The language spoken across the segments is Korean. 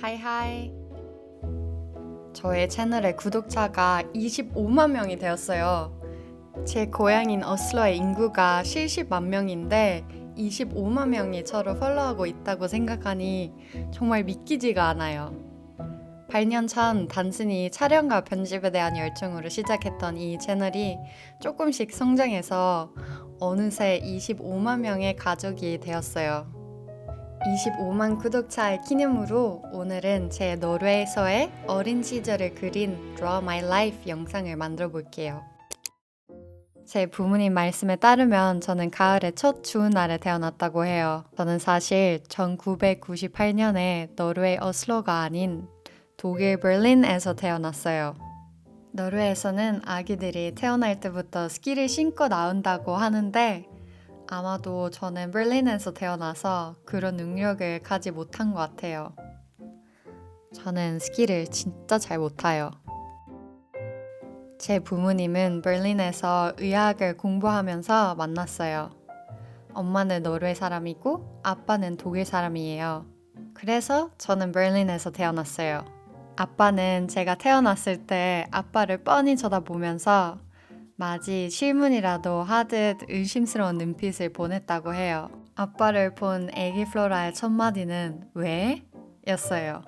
하이하이. 저의 채널의 구독자가 25만 명이 되었어요. 제 고향인 어슬러의 인구가 70만 명인데 25만 명이 저를 팔로우하고 있다고 생각하니 정말 믿기지가 않아요. 8년 전 단순히 촬영과 편집에 대한 열정으로 시작했던 이 채널이 조금씩 성장해서 어느새 25만 명의 가족이 되었어요. 25만 구독자의 기념으로 오늘은 제 노르웨이에서의 어린 시절을 그린 Draw My Life 영상을 만들어 볼게요. 제 부모님 말씀에 따르면 저는 가을의 첫 추운 날에 태어났다고 해요. 저는 사실 1998년에 노르웨이 어슬로가 아닌 독일 베를린에서 태어났어요. 노르웨이에서는 아기들이 태어날 때부터 스키를 신고 나온다고 하는데 아마도 저는 베를린에서 태어나서 그런 능력을 가지 못한 것 같아요. 저는 스키를 진짜 잘 못 타요. 제 부모님은 베를린에서 의학을 공부하면서 만났어요. 엄마는 노르웨이 사람이고 아빠는 독일 사람이에요. 그래서 저는 베를린에서 태어났어요. 아빠는 제가 태어났을 때 아빠를 뻔히 쳐다보면서 마치 실문이라도 하듯 의심스러운 눈빛을 보냈다고 해요. 아빠를 본 애기 플로라의 첫 마디는 왜? 였어요.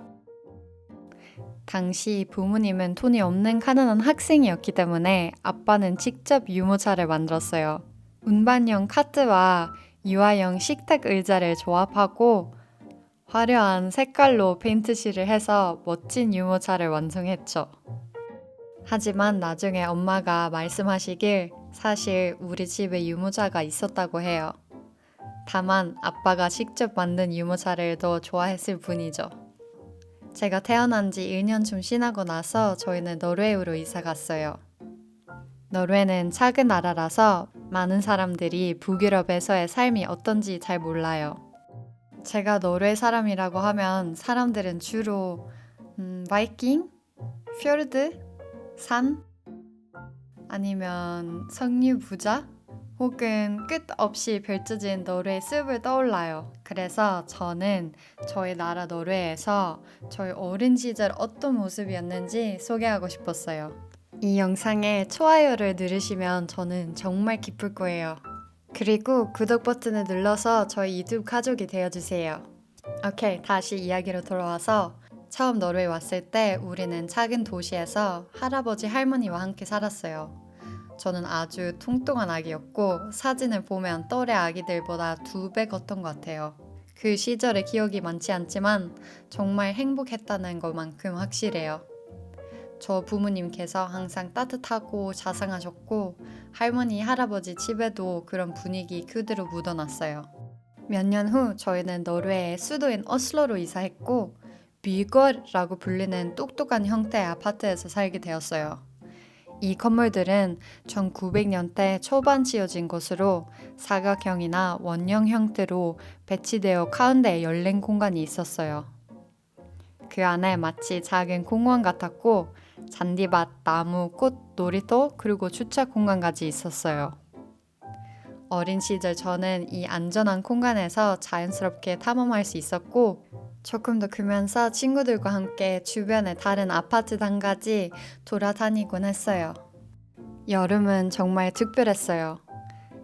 당시 부모님은 돈이 없는 가난한 학생이었기 때문에 아빠는 직접 유모차를 만들었어요. 운반용 카트와 유아용 식탁 의자를 조합하고 화려한 색깔로 페인트칠을 해서 멋진 유모차를 완성했죠. 하지만 나중에 엄마가 말씀하시길 사실 우리 집에 유모차가 있었다고 해요. 다만 아빠가 직접 만든 유모차를 더 좋아했을 뿐이죠. 제가 태어난 지 1년쯤 지나고 나서 저희는 노르웨이로 이사 갔어요. 노르웨이는 작은 나라라서 많은 사람들이 북유럽에서의 삶이 어떤지 잘 몰라요. 제가 노르웨이 사람이라고 하면 사람들은 주로 바이킹, fjord, 산? 아니면 석류 부자? 혹은 끝없이 펼쳐진 노르웨이 숲을 떠올라요. 그래서 저는 저희 나라 노르웨이에서 저희 어린 시절 어떤 모습이었는지 소개하고 싶었어요. 이 영상에 좋아요를 누르시면 저는 정말 기쁠 거예요. 그리고 구독 버튼을 눌러서 저희 유튜브 가족이 되어주세요. 오케이, 다시 이야기로 돌아와서 처음 노르웨이 왔을 때 우리는 작은 도시에서 할아버지 할머니와 함께 살았어요. 저는 아주 통통한 아기였고 사진을 보면 또래 아기들보다 2배 컸던 것 같아요. 그 시절의 기억이 많지 않지만 정말 행복했다는 것만큼 확실해요. 저 부모님께서 항상 따뜻하고 자상하셨고 할머니, 할아버지 집에도 그런 분위기 그대로 묻어났어요. 몇 년 후 저희는 노르웨이의 수도인 오슬로로 이사했고 뮤걸이라고 불리는 똑똑한 형태의 아파트에서 살게 되었어요. 이 건물들은 1900년대 초반 지어진 것으로 사각형이나 원형 형태로 배치되어 가운데에 열린 공간이 있었어요. 그 안에 마치 작은 공원 같았고 잔디밭, 나무, 꽃, 놀이터 그리고 주차 공간까지 있었어요. 어린 시절 저는 이 안전한 공간에서 자연스럽게 탐험할 수 있었고 조금 더 크면서 친구들과 함께 주변의 다른 아파트 단까지 돌아다니곤 했어요. 여름은 정말 특별했어요.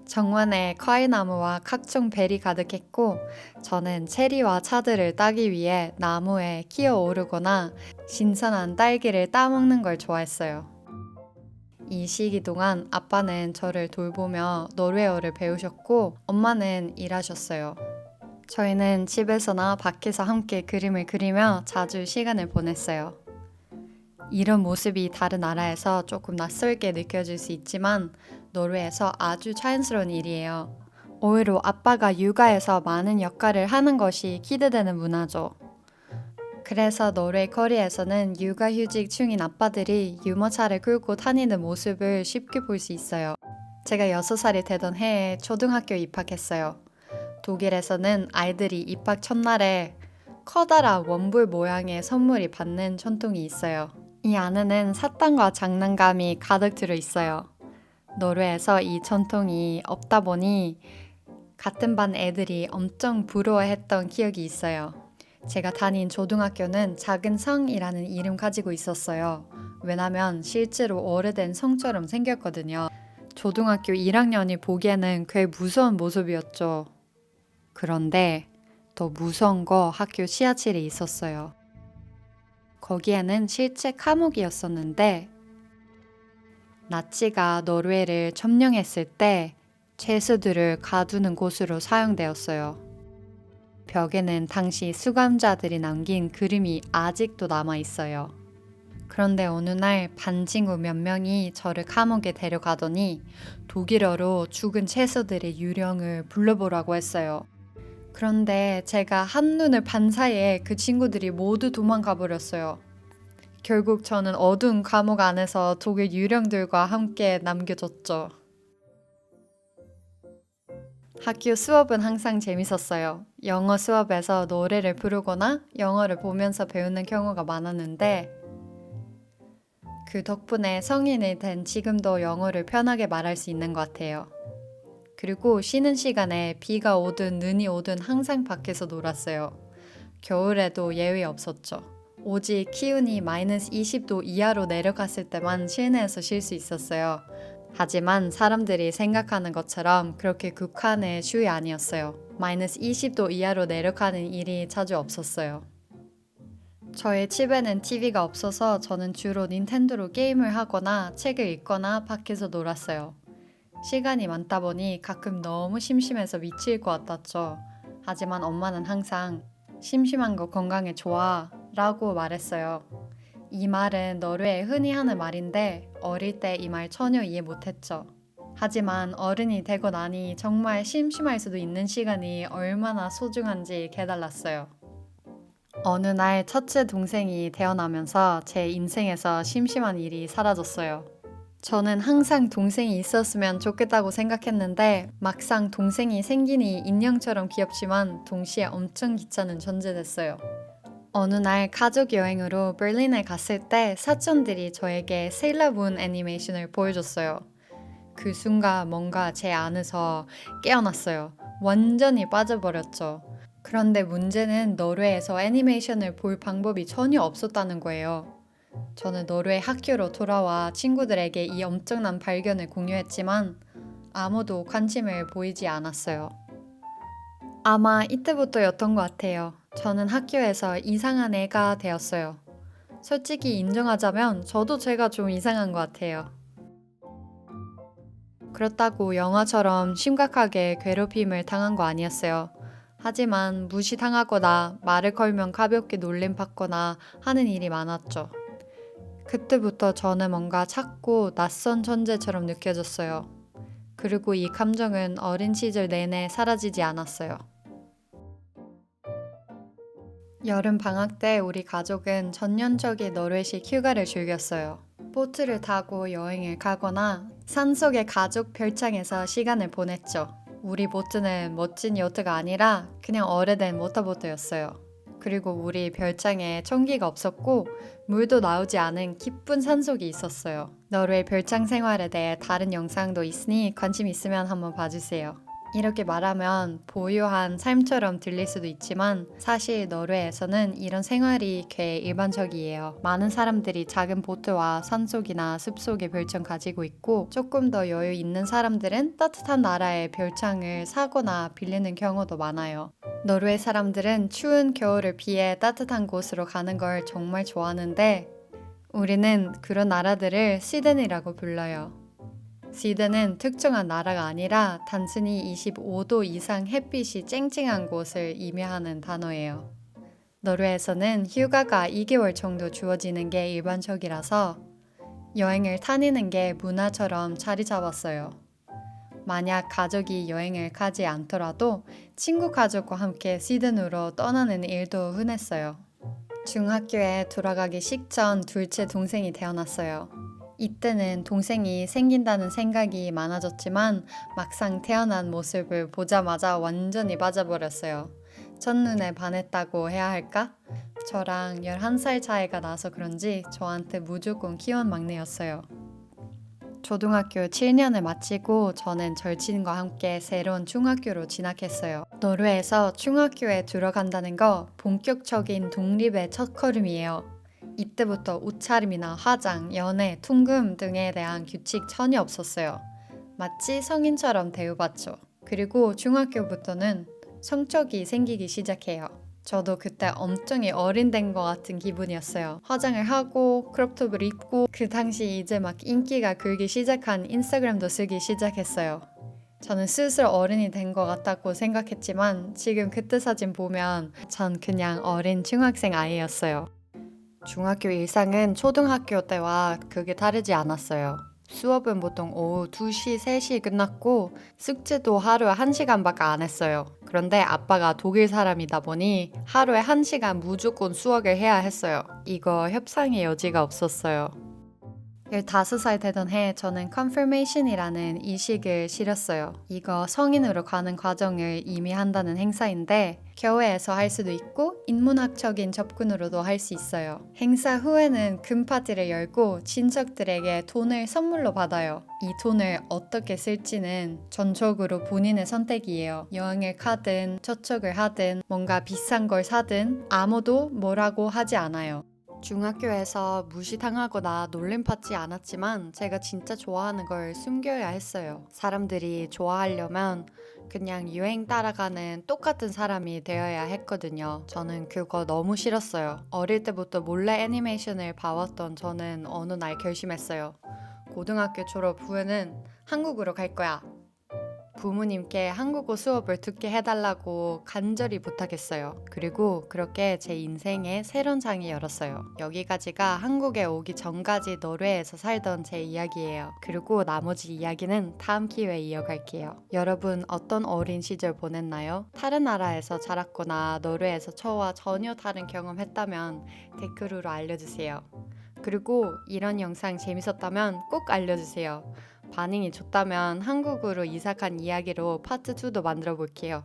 정원에 과일나무와 각종 벨이 가득했고 저는 체리와 차들을 따기 위해 나무에 기어 오르거나 신선한 딸기를 따먹는 걸 좋아했어요. 이 시기 동안 아빠는 저를 돌보며 노르웨어를 배우셨고 엄마는 일하셨어요. 저희는 집에서나 밖에서 함께 그림을 그리며 자주 시간을 보냈어요. 이런 모습이 다른 나라에서 조금 낯설게 느껴질 수 있지만 노르웨이에서 아주 자연스러운 일이에요. 오히려 아빠가 육아에서 많은 역할을 하는 것이 기대되는 문화죠. 그래서 노르웨이 거리에서는 육아휴직 중인 아빠들이 유모차를 끌고 다니는 모습을 쉽게 볼 수 있어요. 제가 6살이 되던 해에 초등학교에 입학했어요. 독일에서는 아이들이 입학 첫날에 커다란 원불 모양의 선물이 받는 전통이 있어요. 이 안에는 사탕과 장난감이 가득 들어 있어요. 노르웨이에서 이 전통이 없다 보니 같은 반 애들이 엄청 부러워했던 기억이 있어요. 제가 다닌 초등학교는 작은 성이라는 이름 가지고 있었어요. 왜냐면 실제로 오래된 성처럼 생겼거든요. 초등학교 1학년이 보기에는 꽤 무서운 모습이었죠. 그런데 더 무서운 거 학교 지하실에 있었어요. 거기에는 실제 감옥이었었는데 나치가 노르웨이를 점령했을 때 죄수들을 가두는 곳으로 사용되었어요. 벽에는 당시 수감자들이 남긴 그림이 아직도 남아 있어요. 그런데 어느 날 반 친구 몇 명이 저를 감옥에 데려가더니 독일어로 죽은 죄수들의 유령을 불러보라고 했어요. 그런데 제가 한눈을 반 사이에 그 친구들이 모두 도망가 버렸어요. 결국 저는 어두운 감옥 안에서 독일 유령들과 함께 남겨졌죠. 학교 수업은 항상 재밌었어요. 영어 수업에서 노래를 부르거나 영어를 보면서 배우는 경우가 많았는데 그 덕분에 성인이 된 지금도 영어를 편하게 말할 수 있는 것 같아요. 그리고 쉬는 시간에 비가 오든 눈이 오든 항상 밖에서 놀았어요. 겨울에도 예외 없었죠. 오직 기온이 마이너스 20도 이하로 내려갔을 때만 실내에서 쉴 수 있었어요. 하지만 사람들이 생각하는 것처럼 그렇게 극한의 추위 아니었어요. 마이너스 20도 이하로 내려가는 일이 자주 없었어요. 저의 집에는 TV가 없어서 저는 주로 닌텐도로 게임을 하거나 책을 읽거나 밖에서 놀았어요. 시간이 많다 보니 가끔 너무 심심해서 미칠 것 같았죠. 하지만 엄마는 항상 심심한 거 건강에 좋아 라고 말했어요. 이 말은 노르웨이에 흔히 하는 말인데 어릴 때 이 말 전혀 이해 못했죠. 하지만 어른이 되고 나니 정말 심심할 수도 있는 시간이 얼마나 소중한지 깨달았어요. 어느 날 첫째 동생이 태어나면서 제 인생에서 심심한 일이 사라졌어요. 저는 항상 동생이 있었으면 좋겠다고 생각했는데 막상 동생이 생기니 인형처럼 귀엽지만 동시에 엄청 귀찮은 존재 됐어요. 어느 날 가족 여행으로 베를린에 갔을 때 사촌들이 저에게 세일러문 애니메이션을 보여줬어요. 그 순간 뭔가 제 안에서 깨어났어요. 완전히 빠져버렸죠. 그런데 문제는 노르웨이에서 애니메이션을 볼 방법이 전혀 없었다는 거예요. 저는 노르웨이 학교로 돌아와 친구들에게 이 엄청난 발견을 공유했지만 아무도 관심을 보이지 않았어요. 아마 이때부터였던 것 같아요. 저는 학교에서 이상한 애가 되었어요. 솔직히 인정하자면 저도 제가 좀 이상한 것 같아요. 그렇다고 영화처럼 심각하게 괴롭힘을 당한 거 아니었어요. 하지만 무시당하거나 말을 걸면 가볍게 놀림받거나 하는 일이 많았죠. 그때부터 저는 뭔가 작고 낯선 존재처럼 느껴졌어요. 그리고 이 감정은 어린 시절 내내 사라지지 않았어요. 여름 방학 때 우리 가족은 전년적인 노르웨이식 휴가를 즐겼어요. 보트를 타고 여행을 가거나 산속의 가족 별장에서 시간을 보냈죠. 우리 보트는 멋진 요트가 아니라 그냥 오래된 모터보트였어요. 그리고 우리 별장에 전기가 없었고 물도 나오지 않은 깊은 산속이 있었어요. 노르웨이 별장 생활에 대해 다른 영상도 있으니 관심 있으면 한번 봐주세요. 이렇게 말하면 보유한 삶처럼 들릴 수도 있지만 사실 노르웨이에서는 이런 생활이 꽤 일반적이에요. 많은 사람들이 작은 보트와 산속이나 숲속에 별장 가지고 있고 조금 더 여유 있는 사람들은 따뜻한 나라의 별장을 사거나 빌리는 경우도 많아요. 노르웨이 사람들은 추운 겨울을 피해 따뜻한 곳으로 가는 걸 정말 좋아하는데 우리는 그런 나라들을 스웨덴이라고 불러요. 스웨덴은 특정한 나라가 아니라 단순히 25도 이상 햇빛이 쨍쨍한 곳을 의미하는 단어예요. 노르웨이에서는 휴가가 2개월 정도 주어지는 게 일반적이라서 여행을 다니는 게 문화처럼 자리 잡았어요. 만약 가족이 여행을 가지 않더라도 친구 가족과 함께 스웨덴으로 떠나는 일도 흔했어요. 중학교에 돌아가기 직전 둘째 동생이 태어났어요. 이때는 동생이 생긴다는 생각이 많아졌지만 막상 태어난 모습을 보자마자 완전히 빠져버렸어요. 첫눈에 반했다고 해야 할까? 저랑 11살 차이가 나서 그런지 저한테 무조건 키운 막내였어요. 초등학교 7년을 마치고 저는 절친과 함께 새로운 중학교로 진학했어요. 노르웨이에서 중학교에 들어간다는 거 본격적인 독립의 첫걸음이에요. 이때부터 옷차림이나 화장, 연애, 통금 등에 대한 규칙 전혀 없었어요. 마치 성인처럼 대우받죠. 그리고 중학교부터는 성적이 생기기 시작해요. 저도 그때 엄청 어린 된 것 같은 기분이었어요. 화장을 하고 크롭톱을 입고 그 당시 이제 막 인기가 끌기 시작한 인스타그램도 쓰기 시작했어요. 저는 슬슬 어른이 된 것 같다고 생각했지만 지금 그때 사진 보면 전 그냥 어린 중학생 아이였어요. 중학교 일상은 초등학교 때와 그게 다르지 않았어요. 수업은 보통 오후 2시, 3시 끝났고 숙제도 하루에 1시간밖에 안 했어요. 그런데 아빠가 독일 사람이다 보니 하루에 1시간 무조건 수학을 해야 했어요. 이거 협상의 여지가 없었어요. 15살 되던 해 저는 confirmation이라는 이식을 치렀어요. 이거 성인으로 가는 과정을 의미한다는 행사인데 교회에서 할 수도 있고 인문학적인 접근으로도 할 수 있어요. 행사 후에는 금 파티를 열고 친척들에게 돈을 선물로 받아요. 이 돈을 어떻게 쓸지는 전적으로 본인의 선택이에요. 여행을 가든 저축을 하든 뭔가 비싼 걸 사든 아무도 뭐라고 하지 않아요. 중학교에서 무시당하거나 놀림받지 않았지만 제가 진짜 좋아하는 걸 숨겨야 했어요. 사람들이 좋아하려면 그냥 유행 따라가는 똑같은 사람이 되어야 했거든요. 저는 그거 너무 싫었어요. 어릴 때부터 몰래 애니메이션을 봐왔던 저는 어느 날 결심했어요. 고등학교 졸업 후에는 한국으로 갈 거야. 부모님께 한국어 수업을 듣게 해달라고 간절히 부탁했어요. 그리고 그렇게 제 인생의 새로운 장이 열었어요. 여기까지가 한국에 오기 전까지 노르웨이에서 살던 제 이야기예요. 그리고 나머지 이야기는 다음 기회에 이어갈게요. 여러분 어떤 어린 시절 보냈나요? 다른 나라에서 자랐거나 노르웨이에서 저와 전혀 다른 경험했다면 댓글로 알려주세요. 그리고 이런 영상 재밌었다면 꼭 알려주세요. 반응이 좋다면 한국으로 이사 간 이야기로 파트 2도 만들어 볼게요.